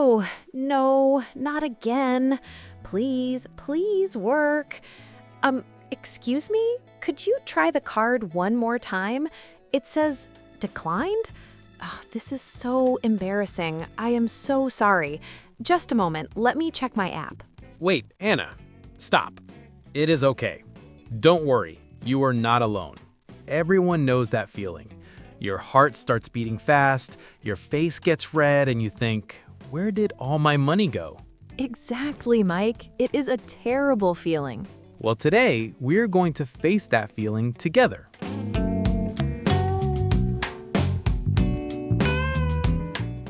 Oh, no, not again. Please, please work. Excuse me? Could you try the card one more time? It says declined? Oh, this is so embarrassing. I am so sorry. Just a moment, let me check my app. Wait, Anna, stop. It is okay. Don't worry, you are not alone. Everyone knows that feeling. Your heart starts beating fast, your face gets red, and you think, where did all my money go? Exactly, Mike. It is a terrible feeling. Well, today, we're going to face that feeling together.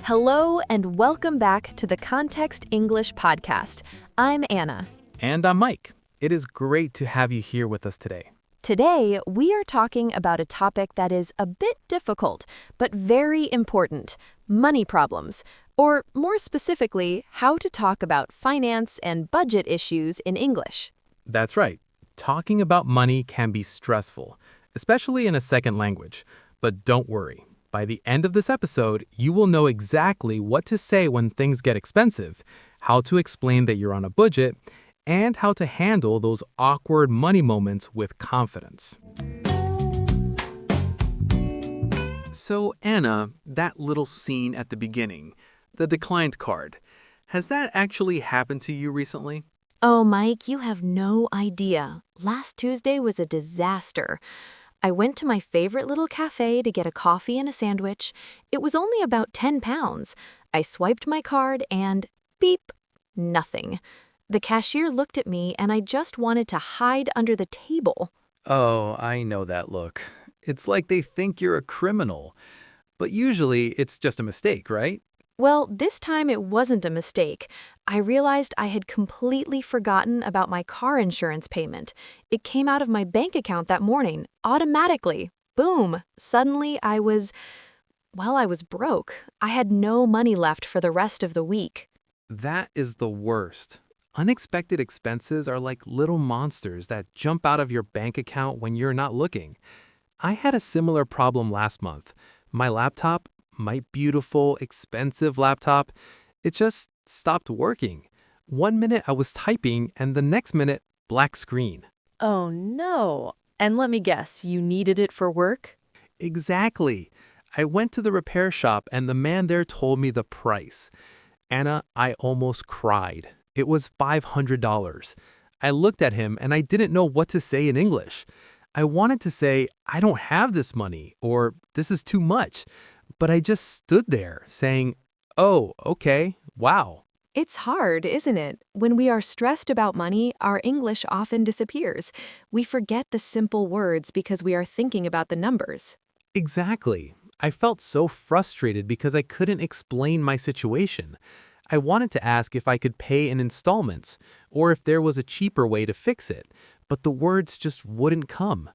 Hello, and welcome back to the Context English podcast. I'm Anna. And I'm Mike. It is great to have you here with us today. Today, we are talking about a topic that is a bit difficult, but very important: money problems. Or more specifically, how to talk about finance and budget issues in English. That's right. Talking about money can be stressful, especially in a second language. But don't worry. By the end of this episode, you will know exactly what to say when things get expensive, how to explain that you're on a budget, and how to handle those awkward money moments with confidence. So, Anna, that little scene at the beginning, the declined card, has that actually happened to you recently? Oh, Mike, you have no idea. Last Tuesday was a disaster. I went to my favorite little cafe to get a coffee and a sandwich. It was only about 10 pounds. I swiped my card and beep, nothing. The cashier looked at me and I just wanted to hide under the table. Oh, I know that look. It's like they think you're a criminal. But usually it's just a mistake, right? Well, this time it wasn't a mistake. I realized I had completely forgotten about my car insurance payment. It came out of my bank account that morning, automatically. Boom! Suddenly I was broke. I had no money left for the rest of the week. That is the worst. Unexpected expenses are like little monsters that jump out of your bank account when you're not looking. I had a similar problem last month. My laptop, my beautiful, expensive laptop, it just stopped working. 1 minute I was typing and the next minute, black screen. Oh no. And let me guess, you needed it for work? Exactly. I went to the repair shop and the man there told me the price. Anna, I almost cried. It was $500. I looked at him and I didn't know what to say in English. I wanted to say, I don't have this money, or this is too much. But I just stood there saying, oh, okay, wow. It's hard, isn't it? When we are stressed about money, our English often disappears. We forget the simple words because we are thinking about the numbers. Exactly. I felt so frustrated because I couldn't explain my situation. I wanted to ask if I could pay in installments or if there was a cheaper way to fix it, but the words just wouldn't come.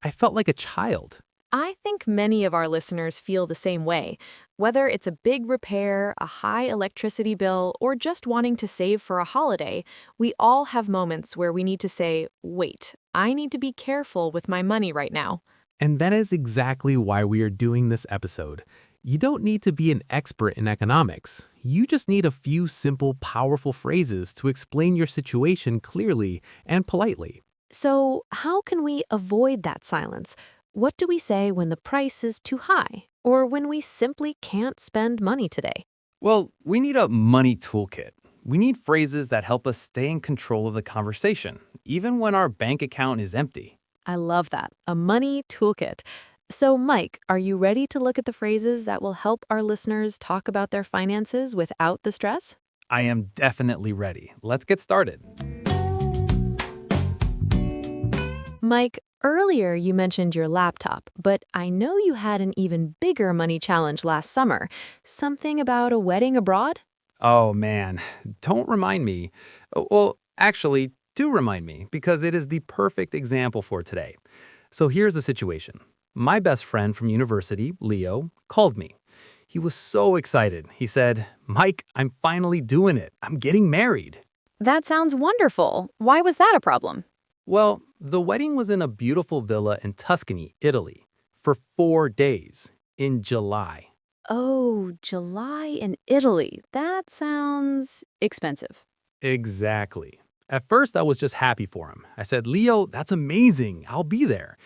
I felt like a child. I think many of our listeners feel the same way. Whether it's a big repair, a high electricity bill, or just wanting to save for a holiday, we all have moments where we need to say, wait, I need to be careful with my money right now. And that is exactly why we are doing this episode. You don't need to be an expert in economics. You just need a few simple, powerful phrases to explain your situation clearly and politely. So, how can we avoid that silence? What do we say when the price is too high, or when we simply can't spend money today? Well, we need a money toolkit. We need phrases that help us stay in control of the conversation, even when our bank account is empty. I love that. A money toolkit. So, Mike, are you ready to look at the phrases that will help our listeners talk about their finances without the stress? I am definitely ready. Let's get started. Mike, earlier you mentioned your laptop, but I know you had an even bigger money challenge last summer. Something about a wedding abroad? Oh man, don't remind me. Well, actually, do remind me because it is the perfect example for today. So here's the situation. My best friend from university, Leo, called me. He was so excited. He said, Mike, I'm finally doing it. I'm getting married. That sounds wonderful. Why was that a problem? Well, the wedding was in a beautiful villa in Tuscany, Italy, for 4 days in July. Oh, July in Italy. That sounds expensive. Exactly. At first, I was just happy for him. I said, Leo, that's amazing. I'll be there.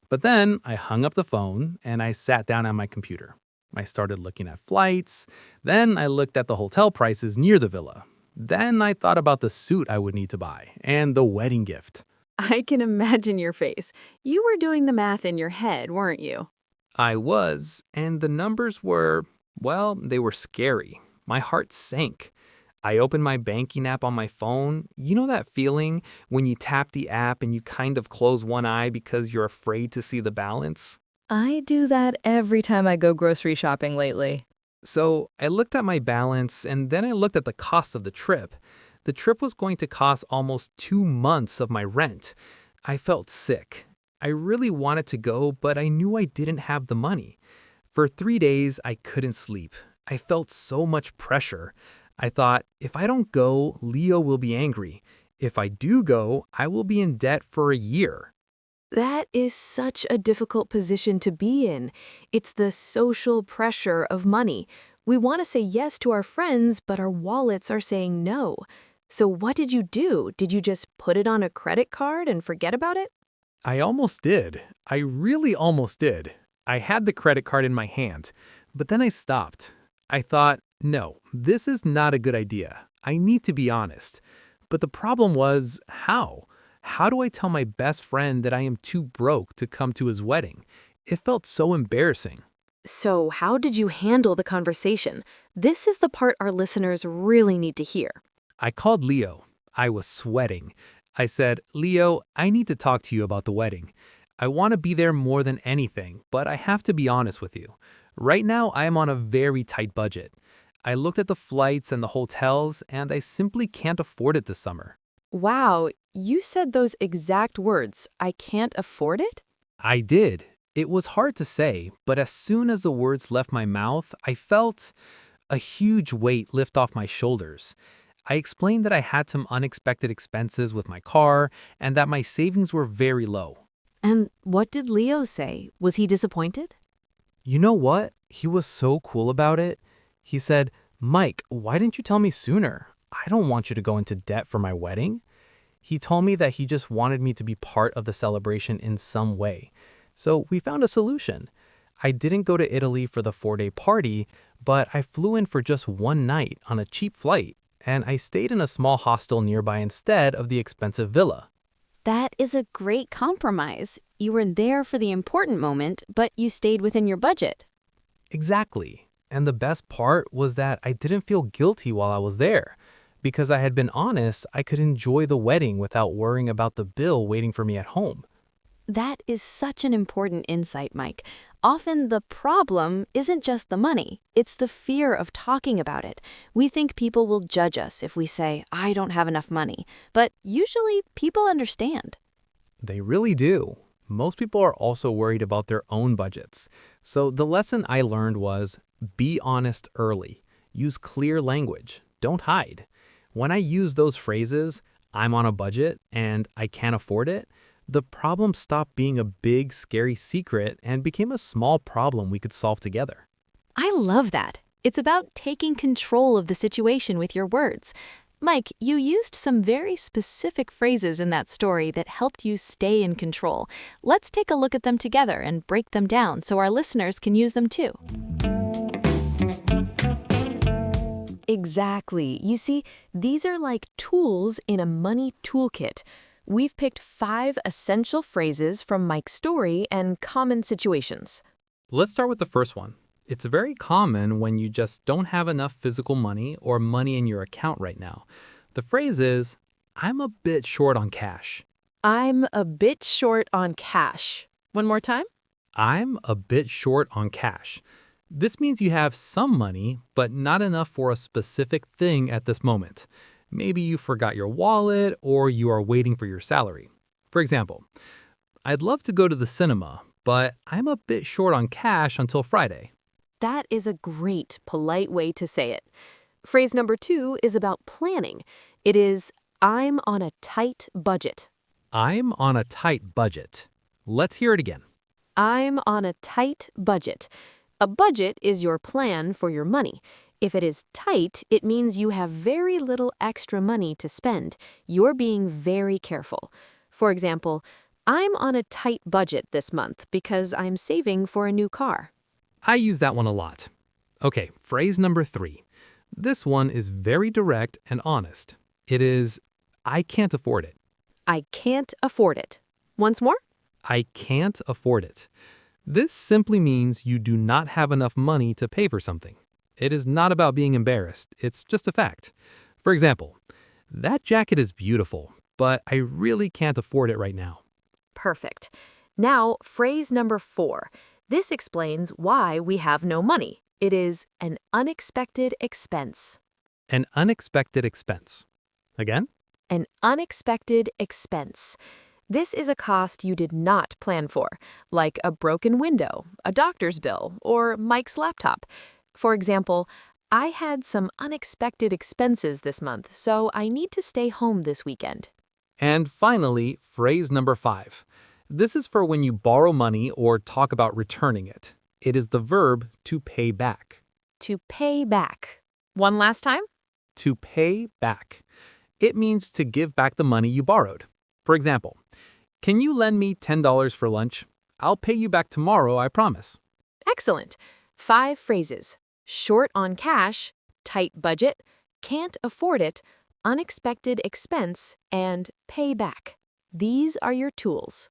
But then I hung up the phone and I sat down on my computer. I started looking at flights. Then I looked at the hotel prices near the villa. Then I thought about the suit I would need to buy and the wedding gift. I can imagine your face. You were doing the math in your head, weren't you? I was, and the numbers were, well, they were scary. My heart sank. I opened my banking app on my phone. You know that feeling when you tap the app and you kind of close one eye because you're afraid to see the balance? I do that every time I go grocery shopping lately. So I looked at my balance and then I looked at the cost of the trip. The trip was going to cost almost 2 months of my rent. I felt sick. I really wanted to go, but I knew I didn't have the money. For 3 days, I couldn't sleep. I felt so much pressure. I thought, if I don't go, Leo will be angry. If I do go, I will be in debt for a year. That is such a difficult position to be in. It's the social pressure of money. We want to say yes to our friends, but our wallets are saying no. So what did you do? Did you just put it on a credit card and forget about it? I almost did. I really almost did. I had the credit card in my hand, but then I stopped. I thought, no, this is not a good idea. I need to be honest. But the problem was, how? How do I tell my best friend that I am too broke to come to his wedding? It felt so embarrassing. So, how did you handle the conversation? This is the part our listeners really need to hear. I called Leo. I was sweating. I said, Leo, I need to talk to you about the wedding. I want to be there more than anything, but I have to be honest with you. Right now, I am on a very tight budget. I looked at the flights and the hotels, and I simply can't afford it this summer. Wow, you said those exact words. I can't afford it? I did. It was hard to say, but as soon as the words left my mouth, I felt a huge weight lift off my shoulders. I explained that I had some unexpected expenses with my car and that my savings were very low. And what did Leo say? Was he disappointed? You know what? He was so cool about it. He said, Mike, why didn't you tell me sooner? I don't want you to go into debt for my wedding. He told me that he just wanted me to be part of the celebration in some way. So we found a solution. I didn't go to Italy for the 4-day party, but I flew in for just one night on a cheap flight, and I stayed in a small hostel nearby instead of the expensive villa. That is a great compromise. You were there for the important moment, but you stayed within your budget. Exactly. And the best part was that I didn't feel guilty while I was there. Because I had been honest, I could enjoy the wedding without worrying about the bill waiting for me at home. That is such an important insight, Mike. Often the problem isn't just the money, it's the fear of talking about it. We think people will judge us if we say, I don't have enough money. But usually people understand. They really do. Most people are also worried about their own budgets. So the lesson I learned was be honest early. Use clear language. Don't hide. When I use those phrases, I'm on a budget and I can't afford it, the problem stopped being a big, scary secret and became a small problem we could solve together. I love that. It's about taking control of the situation with your words. Mike, you used some very specific phrases in that story that helped you stay in control. Let's take a look at them together and break them down so our listeners can use them too. Exactly. You see, these are like tools in a money toolkit. We've picked 5 essential phrases from Mike's story and common situations. Let's start with the first one. It's very common when you just don't have enough physical money or money in your account right now. The phrase is, I'm a bit short on cash. I'm a bit short on cash. One more time. I'm a bit short on cash. This means you have some money, but not enough for a specific thing at this moment. Maybe you forgot your wallet or you are waiting for your salary. For example, I'd love to go to the cinema, but I'm a bit short on cash until Friday. That is a great, polite way to say it. Phrase number 2 is about planning. It is, I'm on a tight budget. I'm on a tight budget. Let's hear it again. I'm on a tight budget. A budget is your plan for your money. If it is tight, it means you have very little extra money to spend. You're being very careful. For example, I'm on a tight budget this month because I'm saving for a new car. I use that one a lot. Okay, phrase number 3. This one is very direct and honest. It is, I can't afford it. I can't afford it. Once more? I can't afford it. This simply means you do not have enough money to pay for something. It is not about being embarrassed, it's just a fact. For example, that jacket is beautiful, but I really can't afford it right now. Perfect. Now, phrase number 4. This explains why we have no money. It is an unexpected expense. An unexpected expense. Again? An unexpected expense. This is a cost you did not plan for, like a broken window, a doctor's bill, or Mike's laptop. For example, I had some unexpected expenses this month, so I need to stay home this weekend. And finally, phrase number 5. This is for when you borrow money or talk about returning it. It is the verb to pay back. To pay back. One last time? To pay back. It means to give back the money you borrowed. For example, can you lend me $10 for lunch? I'll pay you back tomorrow, I promise. Excellent. 5 phrases. Short on cash, tight budget, can't afford it, unexpected expense, and pay back. These are your tools.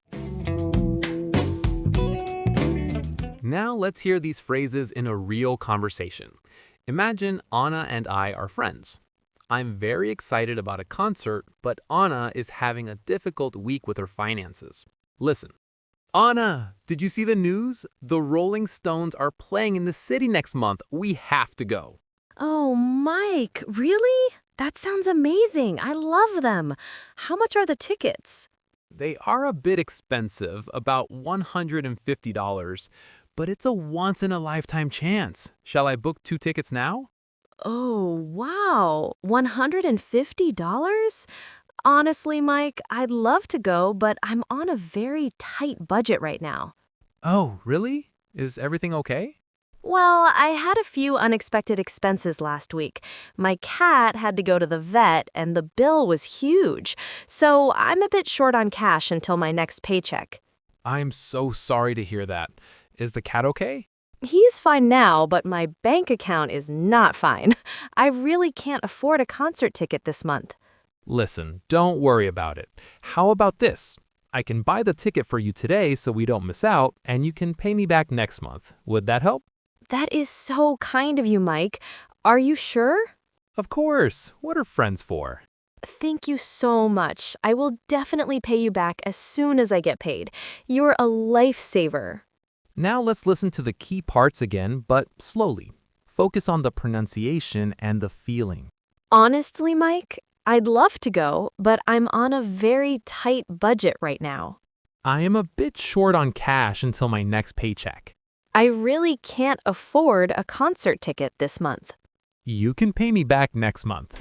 Now let's hear these phrases in a real conversation. Imagine Anna and I are friends. I'm very excited about a concert, but Anna is having a difficult week with her finances. Listen. Anna, did you see the news? The Rolling Stones are playing in the city next month. We have to go. Oh, Mike, really? That sounds amazing. I love them. How much are the tickets? They are a bit expensive, about $150, but it's a once-in-a-lifetime chance. Shall I book 2 tickets now? Oh, wow. $150? Honestly, Mike, I'd love to go, but I'm on a very tight budget right now. Oh, really? Is everything okay? Well, I had a few unexpected expenses last week. My cat had to go to the vet, and the bill was huge. So I'm a bit short on cash until my next paycheck. I'm so sorry to hear that. Is the cat okay? He's fine now, but my bank account is not fine. I really can't afford a concert ticket this month. Listen, don't worry about it. How about this? I can buy the ticket for you today so we don't miss out, and you can pay me back next month. Would that help? That is so kind of you, Mike. Are you sure? Of course. What are friends for? Thank you so much. I will definitely pay you back as soon as I get paid. You're a lifesaver. Now let's listen to the key parts again, but slowly. Focus on the pronunciation and the feeling. Honestly, Mike, I'd love to go, but I'm on a very tight budget right now. I am a bit short on cash until my next paycheck. I really can't afford a concert ticket this month. You can pay me back next month.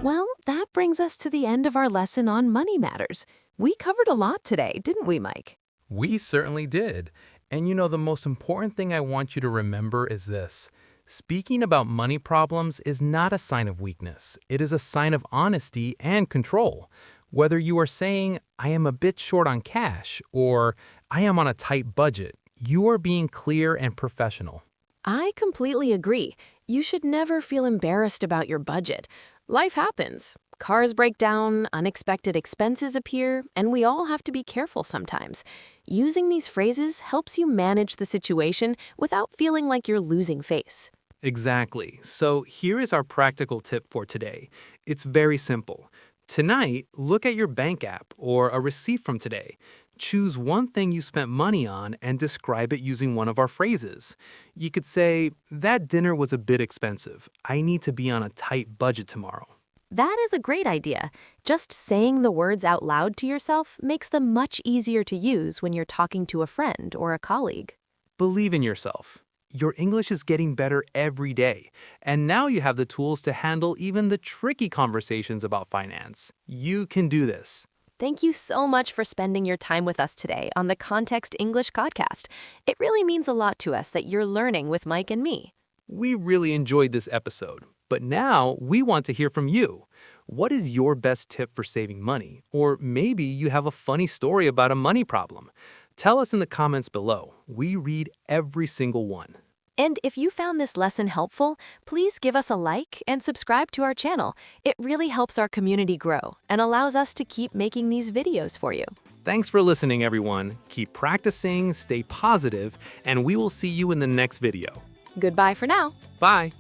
Well, that brings us to the end of our lesson on money matters. We covered a lot today, didn't we, Mike? We certainly did. And you know, the most important thing I want you to remember is this. Speaking about money problems is not a sign of weakness. It is a sign of honesty and control. Whether you are saying, I am a bit short on cash, or I am on a tight budget, you are being clear and professional. I completely agree. You should never feel embarrassed about your budget. Life happens. Cars break down, unexpected expenses appear, and we all have to be careful sometimes. Using these phrases helps you manage the situation without feeling like you're losing face. Exactly. So here is our practical tip for today. It's very simple. Tonight, look at your bank app or a receipt from today. Choose one thing you spent money on and describe it using one of our phrases. You could say, that dinner was a bit expensive. I need to be on a tight budget tomorrow. That is a great idea. Just saying the words out loud to yourself makes them much easier to use when you're talking to a friend or a colleague. Believe in yourself. Your English is getting better every day, and now you have the tools to handle even the tricky conversations about finance. You can do this. Thank you so much for spending your time with us today on the Context English podcast. It really means a lot to us that you're learning with Mike and me. We really enjoyed this episode, but now we want to hear from you. What is your best tip for saving money? Or maybe you have a funny story about a money problem. Tell us in the comments below. We read every single one. And if you found this lesson helpful, please give us a like and subscribe to our channel. It really helps our community grow and allows us to keep making these videos for you. Thanks for listening, everyone. Keep practicing, stay positive, and we will see you in the next video. Goodbye for now. Bye.